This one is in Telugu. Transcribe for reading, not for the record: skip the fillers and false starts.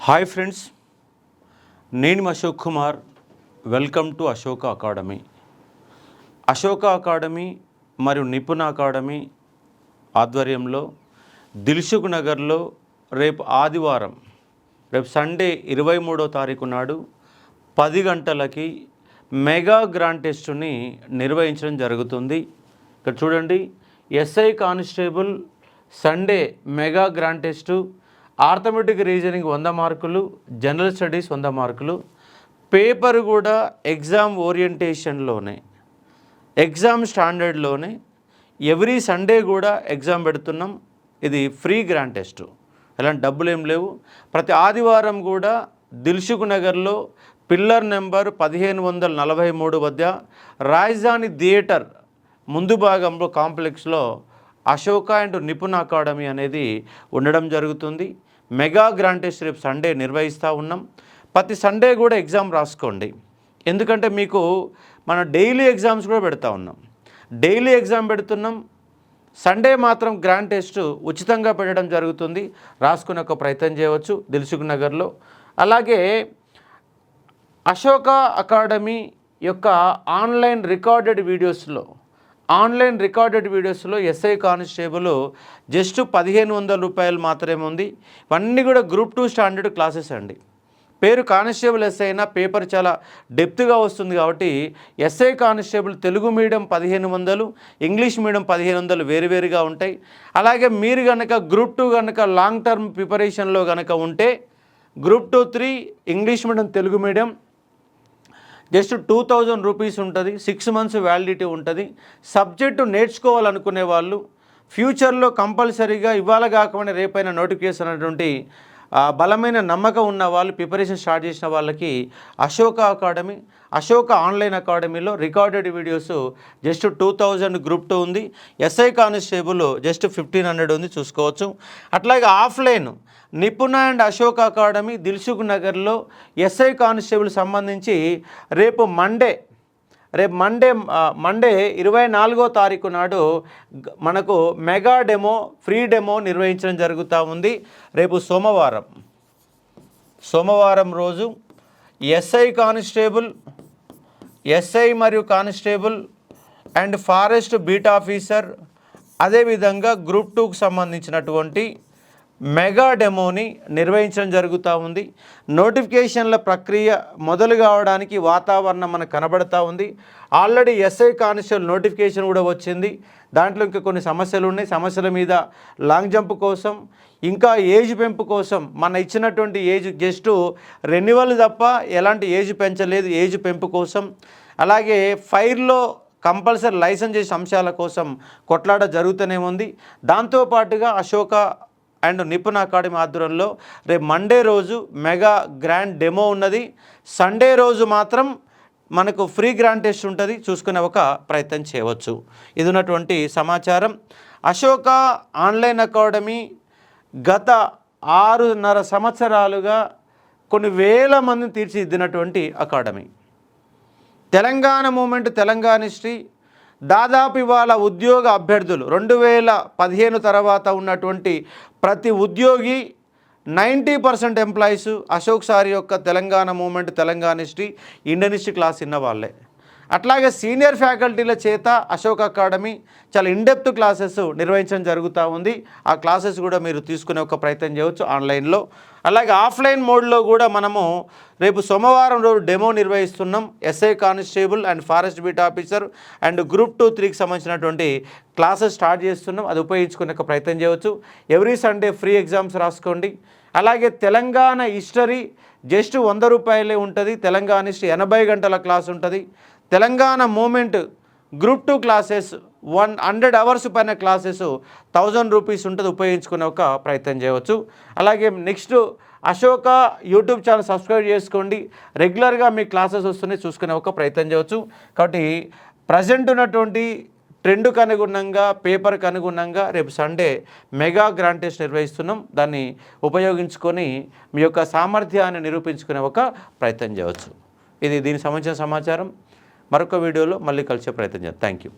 హాయ్ ఫ్రెండ్స్, నేను Ashok Kumar. Welcome to Ashoka academy. Ashoka academy మరియు నిపుణ అకాడమీ ఆధ్వర్యంలో దిల్సుఖ్ నగర్లో రేపు ఆదివారం, రేపు సండే 23వ తారీఖు నాడు 10 గంటలకి మెగా గ్రాండ్ టెస్టుని నిర్వహించడం జరుగుతుంది. ఇక్కడ చూడండి, SI constable Sunday mega grand test, arithmetic reasoning 100 మార్కులు, జనరల్ స్టడీస్ 100 మార్కులు. పేపర్ కూడా ఎగ్జామ్ ఓరియంటేషన్లోనే, ఎగ్జామ్ స్టాండర్డ్లోనే ఎవ్రీ సండే కూడా ఎగ్జామ్ పెడుతున్నాం. ఇది ఫ్రీ గ్రాండ్ టెస్ట్, ఎలాంటి డబ్బులు ఏం లేవు. ప్రతి ఆదివారం కూడా దిల్సుఖ్ నగర్లో పిల్లర్ నెంబర్ 1543 వద్ద రాజధాని థియేటర్ ముందు భాగంలో కాంప్లెక్స్లో అశోక అండ్ నిపుణ అకాడమీ అనేది ఉండడం జరుగుతుంది. మెగా గ్రాండ్ టెస్ట్ రేపు సండే నిర్వహిస్తూ ఉన్నాం. ప్రతి సండే కూడా ఎగ్జామ్ రాసుకోండి, ఎందుకంటే మీకు మన డైలీ ఎగ్జామ్స్ కూడా పెడతా ఉన్నాం. డైలీ ఎగ్జామ్ పెడుతున్నాం, సండే మాత్రం గ్రాండ్ టెస్ట్ ఉచితంగా పెట్టడం జరుగుతుంది. రాసుకునే ఒక ప్రయత్నం చేయవచ్చు దిల్సుఖ్ నగర్లో. అలాగే అశోక అకాడమీ యొక్క ఆన్లైన్ రికార్డెడ్ వీడియోస్లో ఎస్ఐ కానిస్టేబుల్ జస్ట్ 1500 రూపాయలు మాత్రమే ఉంది. ఇవన్నీ కూడా గ్రూప్ 2 స్టాండర్డ్ క్లాసెస్ అండి. పేరు కానిస్టేబుల్ ఎస్ఐ అయినా పేపర్ చాలా డెప్త్గా వస్తుంది కాబట్టి SI constable Telugu medium 1500, English medium 1500 వేరువేరుగా ఉంటాయి. అలాగే మీరు కనుక గ్రూప్ 2 కనుక లాంగ్ టర్మ్ ప్రిపరేషన్లో కనుక ఉంటే group 2, 3 English medium Telugu medium just 2000 rupees ఉంటుంది. 6 మంత్స్ వ్యాలిడిటీ ఉంటుంది. సబ్జెక్టు నేర్చుకోవాలనుకునే వాళ్ళు, ఫ్యూచర్లో కంపల్సరీగా ఇవాళ కాకుండా రేపైనా నోటిఫికేషన్ అనేటువంటి బలమైన నమ్మకం ఉన్న వాళ్ళు, ప్రిపరేషన్ స్టార్ట్ చేసిన వాళ్ళకి అశోక ఆన్లైన్ అకాడమీలో రికార్డెడ్ వీడియోస్ జస్ట్ 2000 గ్రూప్ 2 ఉంది. ఎస్ఐ కానిస్టేబుల్ జస్ట్ 1500 ఉంది, చూసుకోవచ్చు. అట్లాగే offline Nipuna and Ashoka academy దిల్సుఖ్ నగర్లో ఎస్ఐ కానిస్టేబుల్ సంబంధించి రేపు మండే 24వ తారీఖు నాడు మనకు మెగా డెమో, ఫ్రీ డెమో నిర్వహించడం జరుగుతూ ఉంది. రేపు సోమవారం రోజు ఎస్ఐ మరియు constable and forest beat officer, అదేవిధంగా గ్రూప్ 2కు సంబంధించినటువంటి మెగా డెమోని నిర్వహించడం జరుగుతూ ఉంది. నోటిఫికేషన్ల ప్రక్రియ మొదలు కావడానికి వాతావరణం మనకు కనబడుతూ ఉంది. ఆల్రెడీ ఎస్ఐ కానిస్టేబుల్ నోటిఫికేషన్ కూడా వచ్చింది. దాంట్లో ఇంకా కొన్ని సమస్యలు ఉన్నాయి. సమస్యల మీద లాంగ్ జంప్ కోసం, ఇంకా ఏజ్ పెంపు కోసం మన ఇచ్చినటువంటి ఏజ్ జస్ట్ రెన్యువల్ తప్ప ఎలాంటి ఏజ్ పెంచలేదు, ఏజ్ పెంపు కోసం. అలాగే ఫైర్లో కంపల్సరీ లైసెన్స్ చేసే అంశాల కోసం కొట్లాట జరుగుతూనే ఉంది. దాంతోపాటుగా అశోక అండ్ నిపుణ అకాడమీ ఆధ్వర్యంలో రేపు మండే రోజు మెగా గ్రాండ్ డెమో ఉన్నది. సండే రోజు మాత్రం మనకు ఫ్రీ గ్రాండ్ టెస్ట్ ఉంటుంది, చూసుకునే ఒక ప్రయత్నం చేయవచ్చు. ఇది ఉన్నటువంటి సమాచారం. అశోక ఆన్లైన్ అకాడమీ గత 6.5 సంవత్సరాలుగా కొన్ని వేల మందిని తీర్చిదిద్దినటువంటి academy. Telangana movement, Telangana history, దాదాపు ఇవాళ ఉద్యోగ అభ్యర్థులు 2015 తర్వాత ఉన్నటువంటి ప్రతి ఉద్యోగి 90% ఎంప్లాయీస్ అశోక్ సార్ యొక్క Telangana movement, Telangana history, Indian history class ఇన్న వాళ్ళే. అట్లాగే సీనియర్ ఫ్యాకల్టీల చేత అశోక్ అకాడమీ చాలా ఇన్డెప్త్ క్లాసెస్ నిర్వహించడం జరుగుతూ ఉంది. ఆ క్లాసెస్ కూడా మీరు తీసుకునే ఒక ప్రయత్నం చేయవచ్చు ఆన్లైన్లో. అలాగే ఆఫ్లైన్ మోడ్లో కూడా మనము రేపు సోమవారం రోజు డెమో నిర్వహిస్తున్నాం. SI constable and forest beat officer and group 2, 3కి సంబంధించినటువంటి క్లాసెస్ స్టార్ట్ చేస్తున్నాం. అది ఉపయోగించుకునే ఒక ప్రయత్నం చేయవచ్చు. ఎవ్రీ సండే ఫ్రీ ఎగ్జామ్స్ రాసుకోండి. అలాగే తెలంగాణ హిస్టరీ జస్ట్ 100 రూపాయలే ఉంటుంది. తెలంగాణ హిస్టరీ 80 గంటల క్లాస్ ఉంటుంది. Telangana movement group 2 classes 100 hours పైన క్లాసెస్ 1000 రూపీస్ ఉంటుంది, ఉపయోగించుకునే ఒక ప్రయత్నం చేయవచ్చు. అలాగే next Ashoka YouTube channel subscribe చేసుకోండి. రెగ్యులర్గా మీ క్లాసెస్ వస్తున్నాయి, చూసుకునే ఒక ప్రయత్నం చేయవచ్చు. కాబట్టి ప్రజెంట్ ఉన్నటువంటి ట్రెండ్కు అనుగుణంగా, పేపర్కి అనుగుణంగా రేపు సండే మెగా గ్రాండ్ టెస్ట్ నిర్వహిస్తున్నాం. దాన్ని ఉపయోగించుకొని మీ యొక్క సామర్థ్యాన్ని నిరూపించుకునే ఒక ప్రయత్నం చేయవచ్చు. ఇది దీనికి సంబంధించిన సమాచారం. మరొక వీడియోలో మళ్ళీ కలిసే ప్రయత్నం చేద్దాం. Thank you.